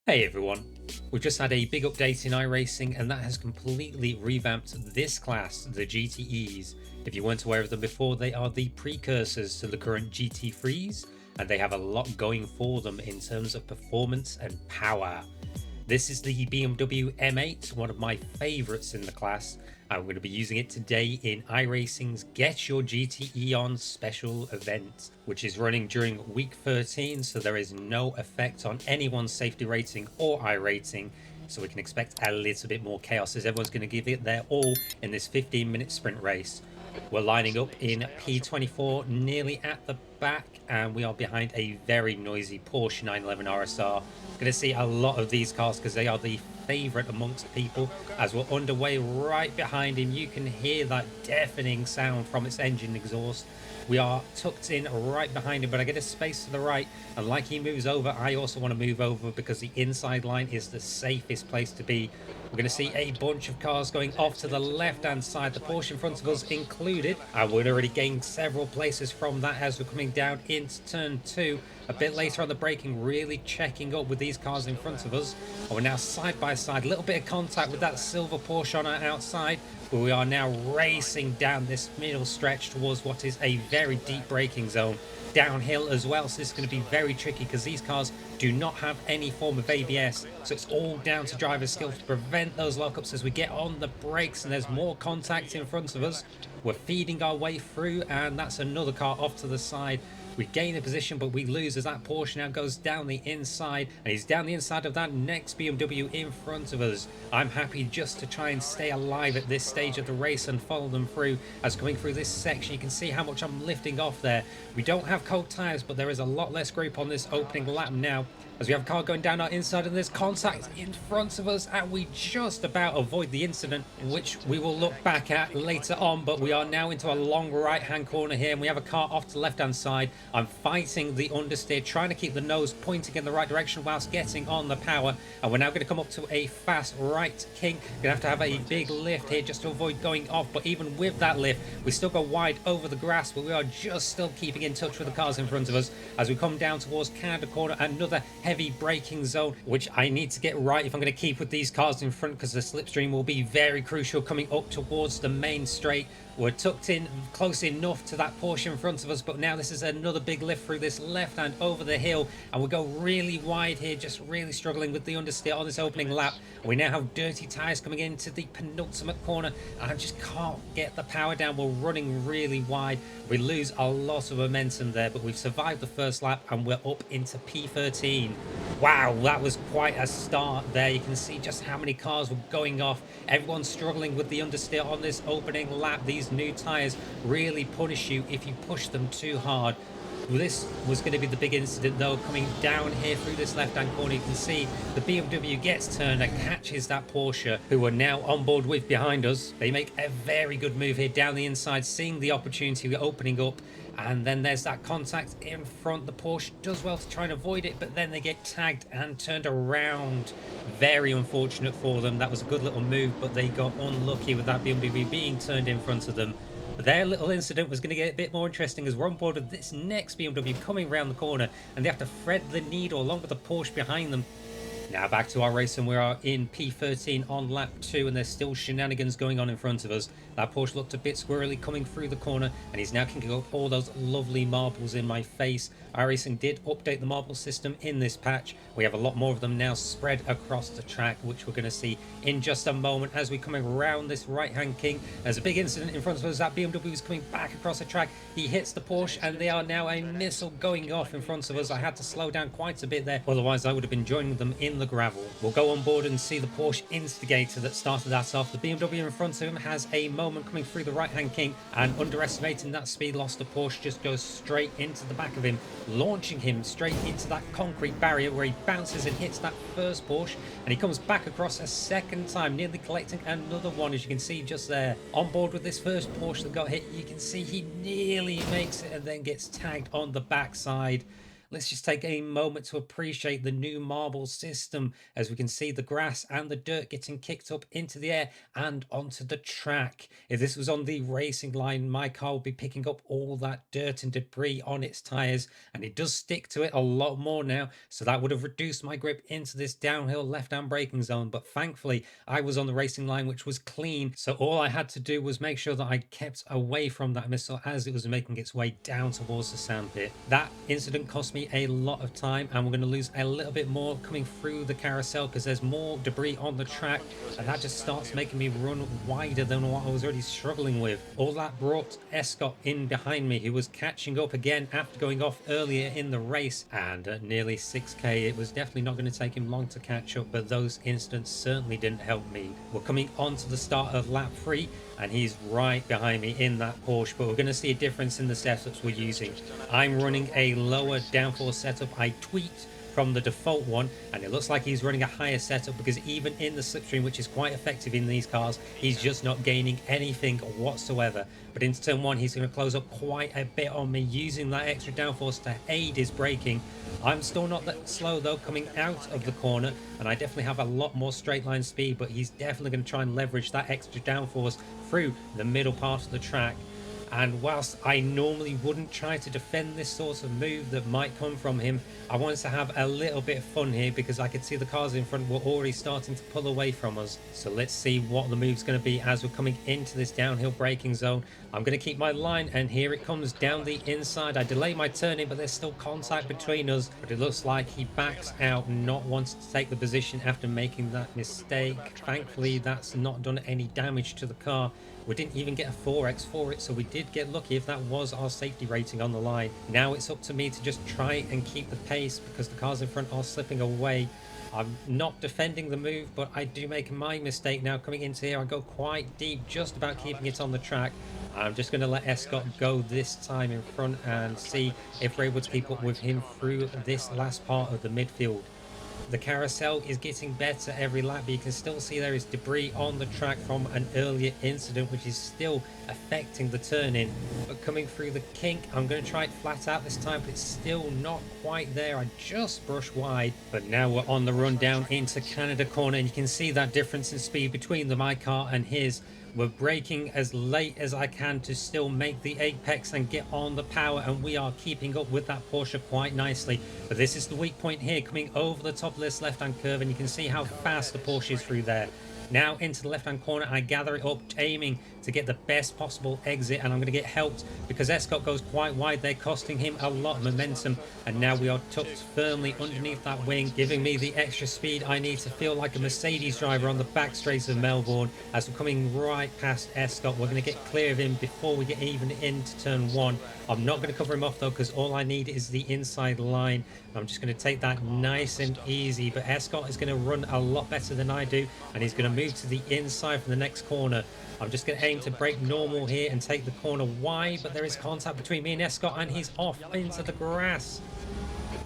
Hey everyone, we've just had a big update in iRacing and that has completely revamped this class, the GTEs. If you weren't aware of them before, they are the precursors to the current GT3s and they have a lot going for them in terms of performance and power. This is the BMW M8, one of my favourites in the class. I'm going to be using it today in iRacing's Get Your GTE On special event, which is running during week 13, so there is no effect on anyone's safety rating or iRating. So we can expect a little bit more chaos as everyone's going to give it their all in this 15-minute sprint race. We're lining up in P24 nearly at the back and we are behind a very noisy Porsche 911 RSR. Going to see a lot of these cars because they are the favourite amongst people. As we're underway right behind him, you can hear that deafening sound from its engine exhaust. We are tucked in right behind him, but I get a space to the right, and like he moves over, I also want to move over because the inside line is the safest place to be. We're going to see a bunch of cars going off to the left-hand side, the Porsche in front of us included. And we'd already gained several places from that as we're coming down into turn 2. A bit later on the braking, really checking up with these cars in front of us. And we're now side by side, a little bit of contact with that silver Porsche on our outside. But we are now racing down this middle stretch towards what is a very deep braking zone. Downhill as well, so this is going to be very tricky because these cars do not have any form of ABS, so it's all down to driver's skill to prevent those lockups as we get on the brakes and there's more contact in front of us. We're feeding our way through and that's another car off to the side. We gain a position, but we lose as that Porsche now goes down the inside, and he's down the inside of that next BMW in front of us. I'm happy just to try and stay alive at this stage of the race and follow them through. As going through this section, you can see how much I'm lifting off there. We don't have cold tyres, but there is a lot less grip on this opening lap now. As we have a car going down our inside and there's contact in front of us and we just about avoid the incident, which we will look back at later on. But we are now into a long right hand corner here and we have a car off to the left hand side. I'm fighting the understeer, trying to keep the nose pointing in the right direction whilst getting on the power, and we're now going to come up to a fast right kink. Gonna have a big lift here just to avoid going off, but even with that lift we still go wide over the grass, but we are just still keeping in touch with the cars in front of us as we come down towards Canada corner. Another heavy braking zone, which I need to get right if I'm going to keep with these cars in front because the slipstream will be very crucial coming up towards the main straight. We're tucked in close enough to that Porsche in front of us, but now this is another big lift through this left hand over the hill and we go really wide here, just really struggling with the understeer on this opening lap. We now have dirty tyres coming into the penultimate corner and I just can't get the power down. We're running really wide. We lose a lot of momentum there, but we've survived the first lap and we're up into P13. Wow, that was quite a start there. You can see just how many cars were going off. Everyone's struggling with the understeer on this opening lap. These new tyres really punish you if you push them too hard. This was going to be the big incident though, coming down here through this left hand corner. You can see the BMW gets turned and catches that Porsche who are now on board with behind us. They make a very good move here down the inside, seeing the opportunity opening up, and then there's that contact in front. The Porsche does well to try and avoid it, but then they get tagged and turned around. Very unfortunate for them. That was a good little move, but they got unlucky with that BMW being turned in front of them. Their little incident was going to get a bit more interesting as we're on board with this next BMW coming around the corner and they have to thread the needle along with the Porsche behind them. Now back to our race and we are in P13 on lap 2 and there's still shenanigans going on in front of us. That Porsche looked a bit squirrely coming through the corner and he's now kicking up all those lovely marbles in my face. iRacing did update the marble system in this patch. We have a lot more of them now spread across the track, which we're going to see in just a moment as we're coming around this right hand king. There's a big incident in front of us. That BMW is coming back across the track. He hits the Porsche and they are now a missile going off in front of us. I had to slow down quite a bit there, otherwise I would have been joining them in the gravel. We'll go on board and see the Porsche instigator that started that off. The BMW in front of him has a moment coming through the right hand kink and underestimating that speed loss, the Porsche just goes straight into the back of him, launching him straight into that concrete barrier where he bounces and hits that first Porsche, and he comes back across a second time, nearly collecting another one. As you can see just there on board with this first Porsche that got hit, you can see he nearly makes it and then gets tagged on the backside. let's just take a moment to appreciate the new marble system as we can see the grass and the dirt getting kicked up into the air and onto the track. If this was on the racing line, my car would be picking up all that dirt and debris on its tires, and it does stick to it a lot more now, so that would have reduced my grip into this downhill left-hand braking zone. But thankfully I was on the racing line, which was clean, so all I had to do was make sure that I kept away from that missile as it was making its way down towards the sandpit. That incident cost me a lot of time, and we're going to lose a little bit more coming through the carousel because there's more debris on the track, and that just starts making me run wider than what I was already struggling with. All that brought Escott in behind me, who was catching up again after going off earlier in the race, and at nearly 6k it was definitely not going to take him long to catch up, but those incidents certainly didn't help me. We're coming on to the start of lap 3, and he's right behind me in that Porsche, but we're going to see a difference in the setups we're using. I'm running a lower downforce setup. I tweaked from the default one, and it looks like he's running a higher setup because even in the slipstream, which is quite effective in these cars, he's just not gaining anything whatsoever. But into turn 1 he's going to close up quite a bit on me, using that extra downforce to aid his braking. I'm still not that slow though coming out of the corner, and I definitely have a lot more straight line speed, but he's definitely going to try and leverage that extra downforce through the middle part of the track. And whilst I normally wouldn't try to defend this sort of move that might come from him, I wanted to have a little bit of fun here because I could see the cars in front were already starting to pull away from us. So let's see what the move's going to be as we're coming into this downhill braking zone. I'm going to keep my line, and here it comes down the inside. I delay my turning, but there's still contact between us, but it looks like he backs out, not wanting to take the position after making that mistake. Thankfully that's not done any damage to the car. We didn't even get a 4x for it, so we did get lucky if that was our safety rating on the line. Now it's up to me to just try and keep the pace because the cars in front are slipping away. I'm not defending the move, but I do make my mistake now coming into here. I go quite deep, just about keeping it on the track. I'm just going to let Escott go this time in front and see if we're able to keep up with him through this last part of the midfield. The carousel is getting better every lap, but you can still see there is debris on the track from an earlier incident, which is still affecting the turn-in. But coming through the kink, I'm going to try it flat out this time, but it's still not quite there. I just brushed wide, but now we're on the run down into Canada corner, and you can see that difference in speed between my car and his. We're braking as late as I can to still make the apex and get on the power, and we are keeping up with that Porsche quite nicely. But this is the weak point here, coming over the top of this left-hand curve, and you can see how fast the Porsche is through there. Now into the left-hand corner, I gather it up, aiming to get the best possible exit, and I'm going to get helped because Escott goes quite wide there, costing him a lot of momentum, and now we are tucked firmly underneath that wing, giving me the extra speed I need to feel like a Mercedes driver on the back straights of Melbourne. As we're coming right past Escott, we're going to get clear of him before we get even into turn 1. I'm not going to cover him off though, because all I need is the inside line. I'm just going to take that nice and easy, but Escott is going to run a lot better than I do, and he's going to move to the inside for the next corner. I'm just going to aim to brake normal here and take the corner wide, but there is contact between me and Escott, and he's off into the grass.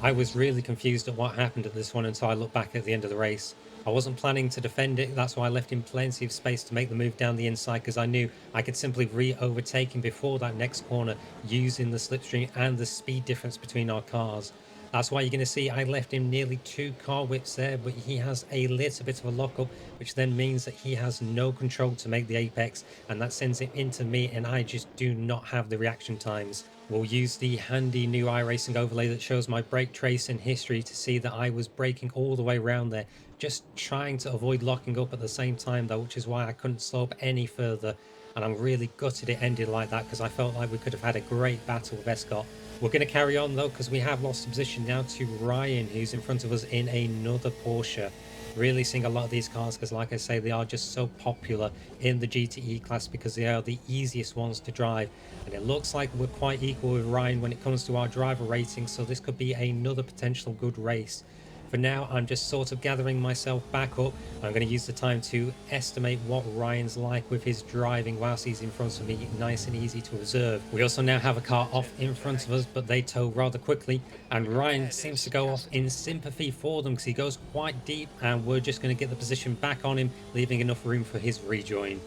I was really confused at what happened at this one until I looked back at the end of the race. I wasn't planning to defend it, that's why I left him plenty of space to make the move down the inside, because I knew I could simply re-overtake him before that next corner using the slipstream and the speed difference between our cars. That's why you're going to see I left him nearly 2 car whips there, but he has a little bit of a lockup, which then means that he has no control to make the apex, and that sends him into me, and I just do not have the reaction times. We'll use the handy new iRacing overlay that shows my brake trace and history to see that I was braking all the way around there, just trying to avoid locking up at the same time though, which is why I couldn't slow up any further. And I'm really gutted it ended like that, because I felt like we could have had a great battle with Escott. We're going to carry on though, because we have lost position now to Ryan, who's in front of us in another Porsche. Really seeing a lot of these cars because, like I say, they are just so popular in the GTE class because they are the easiest ones to drive. And it looks like we're quite equal with Ryan when it comes to our driver rating, so this could be another potential good race. For now, I'm just sort of gathering myself back up. I'm going to use the time to estimate what Ryan's like with his driving whilst he's in front of me, nice and easy to observe. We also now have a car off in front of us, but they tow rather quickly, and Ryan seems to go off in sympathy for them because he goes quite deep, and we're just going to get the position back on him, leaving enough room for his rejoin.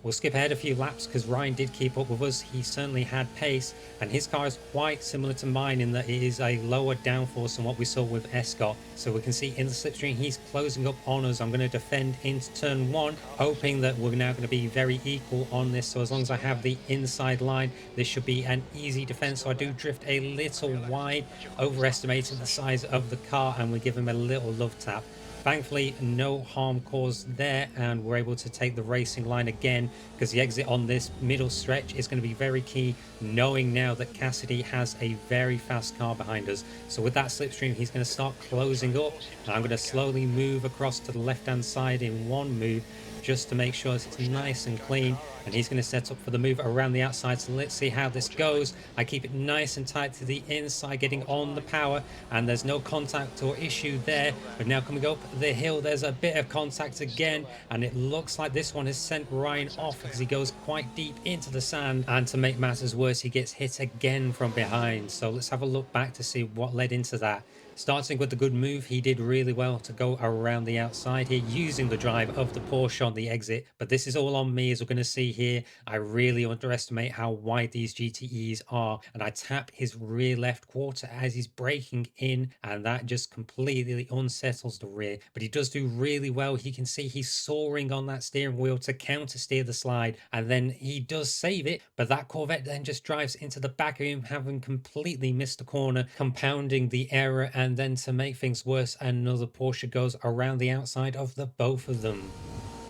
We'll skip ahead a few laps because Ryan did keep up with us. He certainly had pace, and his car is quite similar to mine in that it is a lower downforce than what we saw with Escott. So we can see in the slipstream he's closing up on us. I'm going to defend into turn 1, hoping that we're now going to be very equal on this. So as long as I have the inside line, this should be an easy defense. So I do drift a little wide, overestimating the size of the car, and we give him a little love tap. Thankfully, no harm caused there, and we're able to take the racing line again, because the exit on this middle stretch is going to be very key, knowing now that Cassidy has a very fast car behind us. So with that slipstream, he's going to start closing up, and I'm going to slowly move across to the left-hand side in one move, just to make sure it's nice and clean, and he's going to set up for the move around the outside. So let's see how this goes. I keep it nice and tight to the inside, getting on the power, and there's no contact or issue there. But now coming up the hill, there's a bit of contact again, and it looks like this one has sent Ryan off because he goes quite deep into the sand, and to make matters worse, he gets hit again from behind. So let's have a look back to see what led into that. Starting with the good move, he did really well to go around the outside here using the drive of the Porsche on the exit, but this is all on me. As we're going to see here, I really underestimate how wide these GTEs are, and I tap his rear left quarter as he's braking in, and that just completely unsettles the rear. But he does do really well. You can see he's soaring on that steering wheel to counter steer the slide, and then he does save it, but that Corvette then just drives into the back of him, having completely missed the corner, compounding the error. And then to make things worse, another Porsche goes around the outside of the both of them.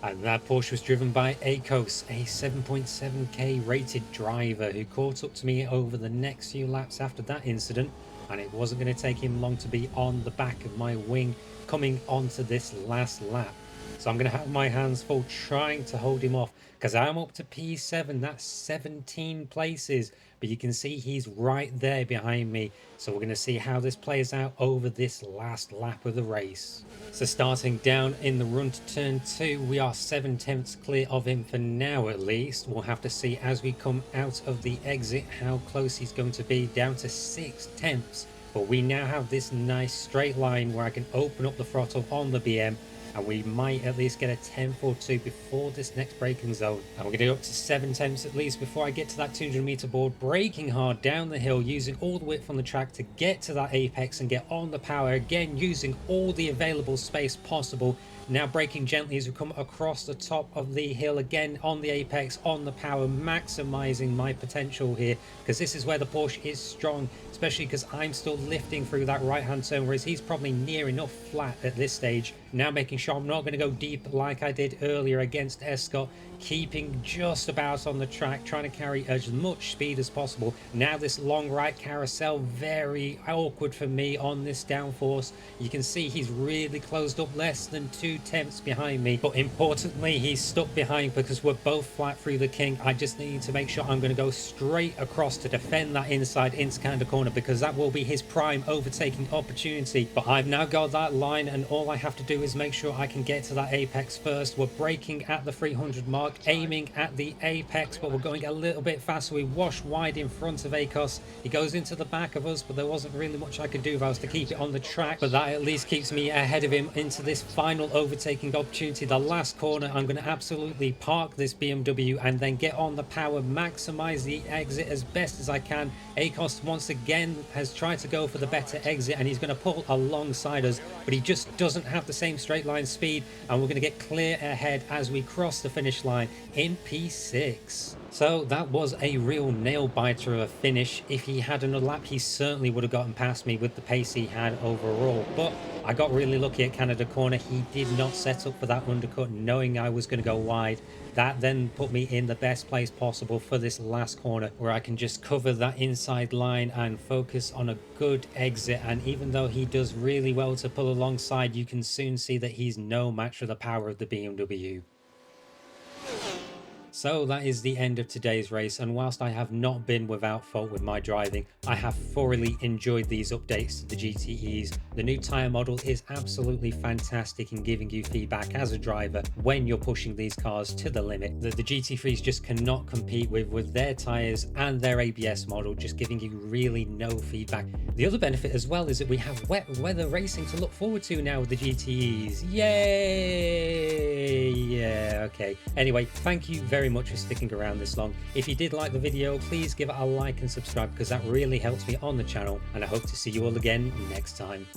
And that Porsche was driven by Akos, a 7.7k rated driver who caught up to me over the next few laps after that incident. And it wasn't going to take him long to be on the back of my wing coming onto this last lap. So I'm going to have my hands full trying to hold him off, because I'm up to P7. That's 17 places. But you can see he's right there behind me. So we're going to see how this plays out over this last lap of the race. So starting down in the run to turn 2, we are 7/10 clear of him for now at least. We'll have to see as we come out of the exit how close he's going to be, down to 6/10. But we now have this nice straight line where I can open up the throttle on the BM, and we might at least get a 10th or 2 before this next braking zone. And we're going to go up to 7/10 at least before I get to that 200-meter board, braking hard down the hill, using all the width on the track to get to that apex and get on the power again, using all the available space possible. Now braking gently as we come across the top of the hill again on the apex, on the power, maximizing my potential here, because this is where the Porsche is strong, especially because I'm still lifting through that right hand turn, whereas he's probably near enough flat at this stage. Now making sure I'm not going to go deep like I did earlier against Escott, keeping just about on the track, trying to carry as much speed as possible. Now this long right carousel, very awkward for me on this downforce. You can see he's really closed up, less than 2/10 behind me, but importantly he's stuck behind because we're both flat through the king. I just need to make sure I'm going to go straight across to defend that inside into Canada corner, because that will be his prime overtaking opportunity. But I've now got that line, and all I have to do is make sure I can get to that apex first. We're braking at the 300 mark, aiming at the apex, but we're going a little bit faster. We wash wide in front of Akos. He goes into the back of us, but there wasn't really much I could do if I was to keep it on the track. But that at least keeps me ahead of him into this final overtaking opportunity. The last corner, I'm going to absolutely park this BMW and then get on the power, maximize the exit as best as I can. Akos once again has tried to go for the better exit, and he's going to pull alongside us, but he just doesn't have the same straight line speed, and we're going to get clear ahead as we cross the finish line in P6. So that was a real nail biter of a finish. If he had another lap, he certainly would have gotten past me with the pace he had overall, but I got really lucky at Canada corner. He did not set up for that undercut, knowing I was going to go wide. That then put me in the best place possible for this last corner, where I can just cover that inside line and focus on a good exit. And even though he does really well to pull alongside, you can soon see that he's no match for the power of the BMW. So that is the end of today's race, and whilst I have not been without fault with my driving, I have thoroughly enjoyed these updates to the GTEs. The new tyre model is absolutely fantastic in giving you feedback as a driver when you're pushing these cars to the limit that the GT3s just cannot compete with their tyres and their ABS model, just giving you really no feedback. The other benefit as well is that we have wet weather racing to look forward to now with the GTEs. Yay! Yeah, okay. Anyway, thank you very very much for sticking around this long. If you did like the video, please give it a like and subscribe because that really helps me on the channel, and I hope to see you all again next time.